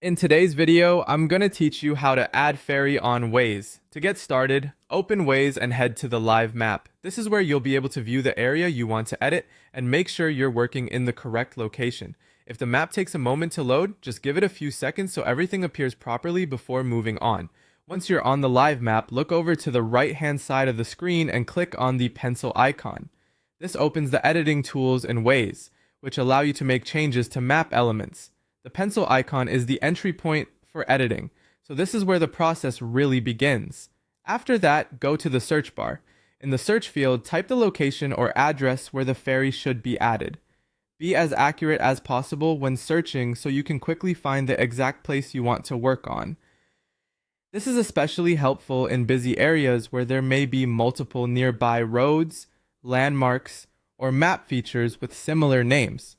In today's video, I'm going to teach you how to add Ferry on Waze. To get started, open Waze and head to the live map. This is where you'll be able to view the area you want to edit and make sure you're working in the correct location. If the map takes a moment to load, just give it a few seconds so everything appears properly before moving on. Once you're on the live map, look over to the right-hand side of the screen and click on the pencil icon. This opens the editing tools in Waze, which allow you to make changes to map elements. The pencil icon is the entry point for editing, so this is where the process really begins. After that, go to the search bar. In the search field, type the location or address where the ferry should be added. Be as accurate as possible when searching so you can quickly find the exact place you want to work on. This is especially helpful in busy areas where there may be multiple nearby roads, landmarks, or map features with similar names.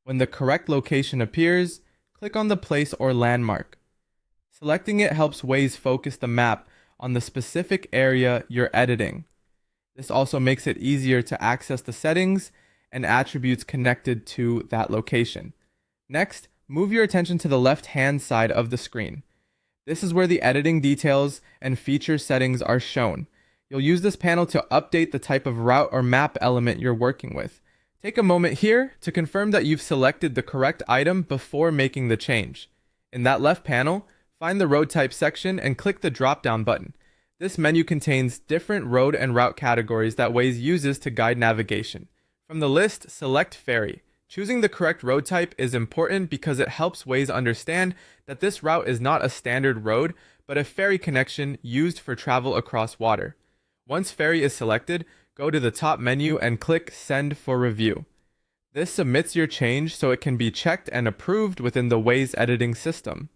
When the correct location appears, click on the place or landmark. Selecting it helps Waze focus the map on the specific area you're editing. This also makes it easier to access the settings and attributes connected to that location. Next, move your attention to the left-hand side of the screen. This is where the editing details and feature settings are shown. You'll use this panel to update the type of route or map element you're working with. Take a moment here to confirm that you've selected the correct item before making the change. In that left panel, find the road type section and click the drop-down button. This menu contains different road and route categories that Waze uses to guide navigation. From the list, select Ferry. Choosing the correct road type is important because it helps Waze understand that this route is not a standard road, but a ferry connection used for travel across water. Once Ferry is selected, go to the top menu and click Send for Review. This submits your change so it can be checked and approved within the Waze editing system.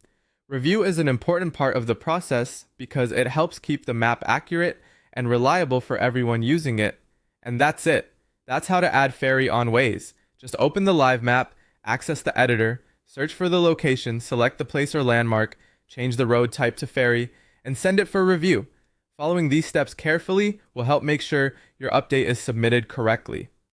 Review is an important part of the process because it helps keep the map accurate and reliable for everyone using it. And that's it. That's how to add Ferry on Waze. Just open the live map, access the editor, search for the location, select the place or landmark, change the road type to Ferry, and send it for review. Following these steps carefully will help make sure your update is submitted correctly.